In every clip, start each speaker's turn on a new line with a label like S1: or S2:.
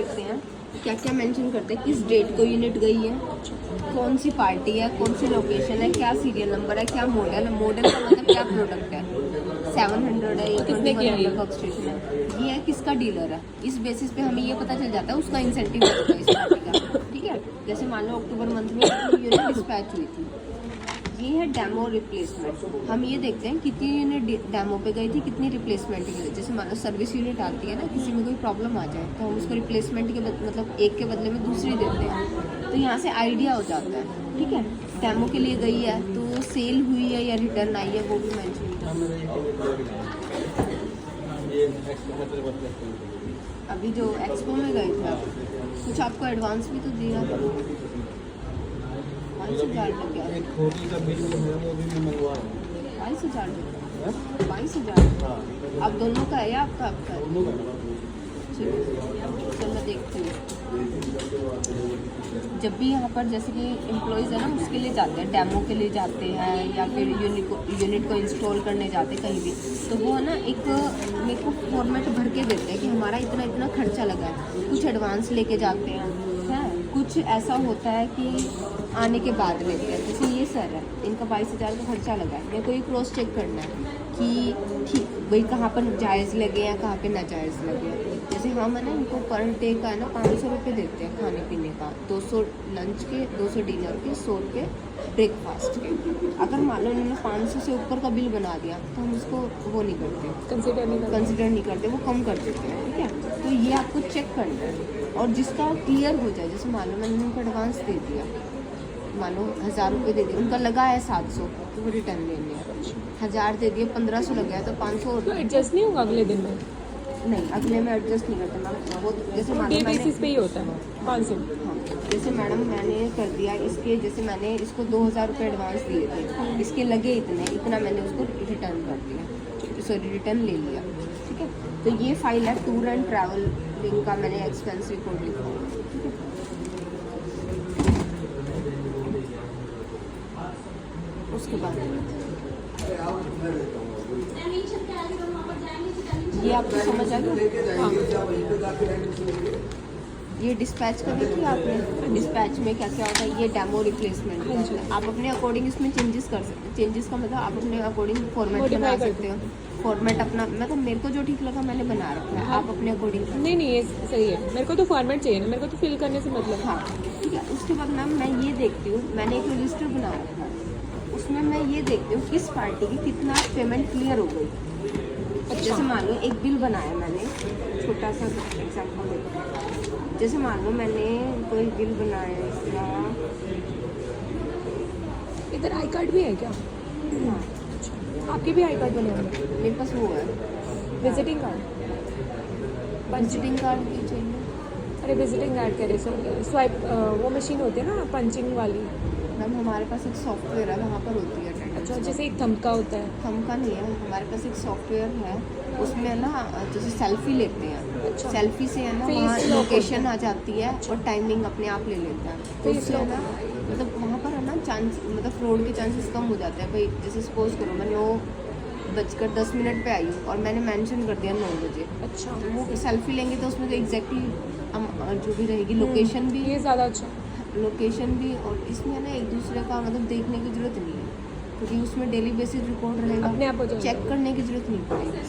S1: देखते हैं क्या क्या मेंशन करते हैं, किस डेट को यूनिट गई है, कौन सी पार्टी है, कौन सी लोकेशन है, क्या सीरियल नंबर है, क्या मॉडल है, मॉडल का मतलब क्या प्रोडक्ट है, 700 है या 2100 का स्टेशन है, ये है किसका डीलर है। इस बेसिस पे हमें ये पता चल जाता है उसका इंसेंटिव होगा इस पार्टी का। ठीक है, जैसे मान लो अक्टूबर मंथ में यूनिट डिस्पैच हुई थी। ये है डेमो रिप्लेसमेंट। हम ये देखते हैं कितनी यूनिट डेमो पे गई थी, कितनी रिप्लेसमेंट के लिए। जैसे मान लो सर्विस यूनिट आती है ना, किसी में कोई प्रॉब्लम आ जाए तो हम उसको रिप्लेसमेंट के मतलब एक के बदले में दूसरी देते हैं, तो यहाँ से आइडिया हो जाता है। ठीक है, डेमो के लिए गई है तो सेल हुई है या रिटर्न आई है वो भी मैंशन। अभी जो एक्सपो में गए थे आप, कुछ आपको एडवांस भी तो दिया था, 22,000 लग गया। 22,000 आप दोनों का है या आपका आपका है? चलो मैं देखती हूँ। जब भी यहाँ पर जैसे कि एम्प्लॉयज़ है ना, उसके लिए जाते हैं, डेमो के लिए जाते हैं या फिर यूनिट को इंस्टॉल करने जाते हैं कहीं भी, तो वो है ना एक मेरे को फॉर्मेट भर के देते हैं कि हमारा इतना इतना खर्चा लगा है। कुछ एडवांस लेके जाते हैं, कुछ ऐसा होता है कि आने के बाद लेते हैं। जैसे ये सर है, इनका 22,000 का खर्चा लगा है, मेरे को ये क्रॉस चेक करना है कि ठीक भाई कहाँ पर जायज़ लगे या कहाँ पे नाजायज़ लगे। जैसे हम है ना इनको पर डे का है ना 500 रुपये देते हैं खाने पीने का, 200 लंच के, 200 डिनर के, 100 रुपये ब्रेकफास्ट के। अगर मान लो इन्होंने 500 से ऊपर का बिल बना दिया तो हम उसको वो नहीं करते, कंसिडर नहीं करते, वो कम कर देते हैं। ठीक है, तो ये आपको चेक करना है और जिसका क्लियर हो जाए। जैसे मान लो मैंने उनको एडवांस दे दिया, मान लो 1,000 रुपये दे दिए, उनका लगा है 700 तो वो रिटर्न लेने हैं। 1,000 दे दिए, 1500 लगा है तो 500
S2: तो एडजस्ट नहीं होगा अगले दिन में?
S1: नहीं, अगले में एडजस्ट नहीं करते मैम। वो जैसे मान लो
S2: बेसिस पे ही होता है 500।
S1: हाँ, जैसे मैडम मैंने कर दिया इसके, जैसे मैंने इसको 2,000 रुपये एडवांस दिए थे, इसके लगे इतना मैंने उसको रिटर्न कर दिया, सॉरी रिटर्न ले लिया। ठीक है, तो ये फाइल है टूर एंड ट्रैवलिंग का, मैंने एक्सपेंस रिकॉर्ड लिखा हुआ है। ठीक है, उसके बाद ये आपको समझ आ गया। हाँ, ये डिस्पैच करी थी आपने, डिस्पैच में क्या क्या होता है, ये डेमो रिप्लेसमेंट होता है। आप अपने अकॉर्डिंग इसमें चेंजेस कर सकते हैं। चेंजेस का मतलब आप अपने अकॉर्डिंग फॉर्मेट बना सकते हो। फॉर्मेट अपना मतलब मेरे को जो ठीक लगा मैंने बना रखा है, आप अपने अकॉर्डिंग।
S2: नहीं ये सही है, मेरे को तो फॉर्मेट चाहिए ना, मेरे को तो फिल करने से मतलब।
S1: हाँ ठीक है, उसके बाद मैम मैं ये देखती हूँ, मैंने एक रजिस्टर बना रखा है, उसमें मैं ये देखती हूँ किस पार्टी की कितना पेमेंट क्लियर हो गई। अच्छा। जैसे मान लो एक बिल बनाया मैंने, छोटा सा एग्जाम्पल देती हूँ। जैसे मान लो मैंने कोई बिल बनाया इसका,
S2: इधर आई कार्ड भी है क्या?
S1: हाँ
S2: आपके भी आई कार्ड बने हुए?
S1: मेरे पास वो है
S2: विजिटिंग कार्ड।
S1: विजिटिंग कार्ड भी चाहिए।
S2: अरे विजिटिंग कार्ड कह रहे सर, स्वाइप वो मशीन होती है ना पंचिंग वाली।
S1: मैम हमारे पास एक सॉफ्टवेयर है, वहाँ पर होती है अटेंडेंस।
S2: अच्छा, जैसे एक थंब का होता है।
S1: थंब का नहीं है, हमारे पास एक सॉफ्टवेयर है, उसमें ना जैसे सेल्फी लेते हैं। अच्छा। सेल्फी से है ना वहाँ लोकेशन आ जाती है। अच्छा। और टाइमिंग अपने आप ले लेता है, तो इससे है ना मतलब वहाँ पर है ना चांस मतलब फ्रॉड के चांसेस कम हो जाते हैं। भाई जैसे सपोज करो मैं 9:10 पे आई हूँ और मैंने मेंशन कर दिया 9 बजे। अच्छा, वो सेल्फी लेंगे तो उसमें तो एग्जैक्टली जो भी रहेगी लोकेशन भी,
S2: ये ज़्यादा अच्छा
S1: लोकेशन भी, और इसमें ना एक दूसरे का मतलब देखने की जरूरत नहीं है, क्योंकि उसमें डेली बेसिस रिकॉर्ड रहेगा,
S2: अपने आप हो जाएगा,
S1: चेक करने की जरूरत नहीं पड़ेगी।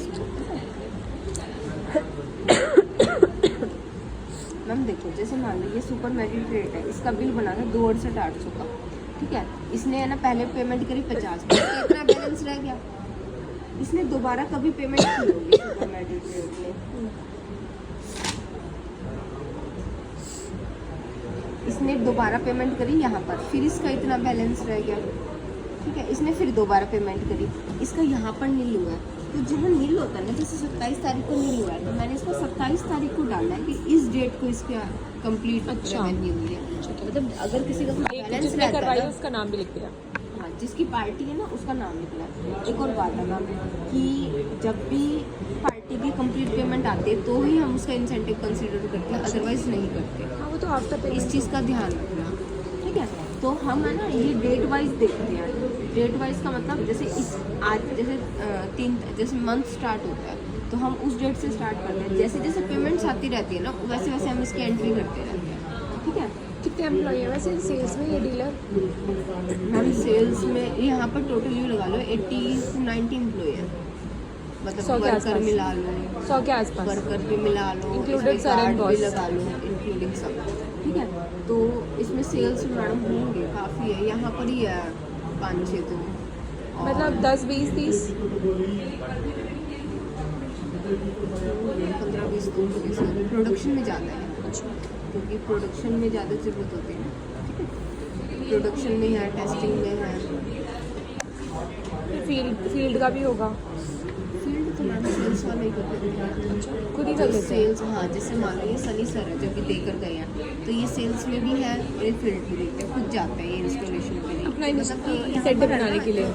S1: मैम देखो जैसे मान लो ये सुपर मैजिस्ट्रेट है, इसका बिल बना था 2,68,800 का। ठीक है, इसने है ना पहले पेमेंट करी 50, कितना बैलेंस रह गया, इसने दोबारा कभी पेमेंट की होगी सुपर मैजिस्ट्रेट ने, इसने दोबारा पेमेंट करी यहाँ पर, फिर इसका इतना बैलेंस रह गया। ठीक है, इसने फिर दोबारा पेमेंट करी, इसका यहाँ पर नील हुआ है। तो जहाँ नील होता है ना, जैसे 27 तारीख को नील हुआ है, तो मैंने इसको 27 तारीख को डालना है कि इस डेट को इसका कंप्लीट रेवेन्यू हुई है। मतलब अगर किसी का बैलेंस रहता है
S2: उसका नाम भी लिख दिया।
S1: हाँ, जिसकी पार्टी है ना उसका नाम लिखना है। एक और बात है मैम कि जब भी पार्टी की कंप्लीट पेमेंट आती है तो ही हम उसका इंसेंटिव कंसीडर करते हैं, अदरवाइज नहीं करते।
S2: हाँ, वो तो आफ्टर पे
S1: इस चीज़ का ध्यान रखना। ठीक है, तो हम है ना ये डेट वाइज देखते हैं। डेट वाइज का मतलब जैसे इस आज जैसे 3 जैसे मंथ स्टार्ट होता है तो हम उस डेट से स्टार्ट करते हैं। जैसे जैसे पेमेंट्स आती रहती है ना, वैसे वैसे हम इसकी एंट्री करते रहते हैं। ठीक है।
S2: कितने एम्प्लॉय है वैसे सेल्स में ये डीलर?
S1: मैम सेल्स में यहाँ पर टोटल यू लगा लो 80 to 90 एम्प्लॉय है,
S2: 100
S1: मतलब
S2: के
S1: वर्कर
S2: आसपास।
S1: मिला लो,
S2: 100 के आसपास
S1: वर्कर भी मिला लो,
S2: Included
S1: इसमें
S2: सारे
S1: गार्ड भी
S2: employees।
S1: लगा लो, इंक्लूडिंग सब। ठीक है। तो इसमें सेल्स मैडम होंगे काफ़ी है, यहाँ पर ही है 5-6 तो। और
S2: मतलब 10 20 30
S1: 15-20 तो प्रोडक्शन में ज़्यादा है,
S2: अच्छा।
S1: क्योंकि प्रोडक्शन में ज़्यादा ज़रूरत होती है। ठीक है। प्रोडक्शन में है, टेस्टिंग में है।
S2: फील्ड का भी होगा?
S1: फील्ड तो मैम सेल्स वाले ही कर देते हैं,
S2: खुद ही कर लेते हैं?
S1: सेल्स। हाँ, जैसे मान लो ये सनी सर है जो भी देकर गए हैं, तो ये सेल्स में भी है, ये फील्ड भी देखते हैं, खुद जाते हैं ये इंस्टॉलेशन के लिए।
S2: अपना
S1: मतलब कि यहाँ
S2: सेट
S1: पर है
S2: बनाने
S1: ना,
S2: के लिए।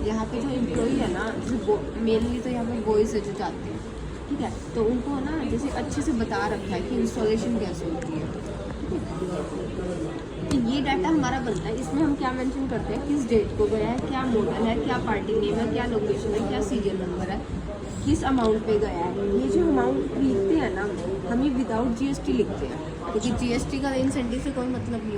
S1: यहाँ पे जो एम्प्लॉई है ना, जो मेनली तो यहाँ पे बॉयज़ है जो जाते हैं। ठीक है। तो उनको है ना जैसे अच्छे से बता रखा है कि इंस्टॉलेशन कैसे होती है। तो ये डाटा हमारा बनता है, इसमें हम क्या मेंशन करते हैं, किस डेट को गया है, क्या मॉडल है, क्या पार्टी नेम है, क्या लोकेशन है, क्या सीरियल नंबर है, किस अमाउंट पे गया है। ये जो अमाउंट लिखते हैं ना, हम ये विदाउट जीएसटी लिखते हैं, क्योंकि जीएसटी का इंसेंटिव से कोई मतलब नहीं।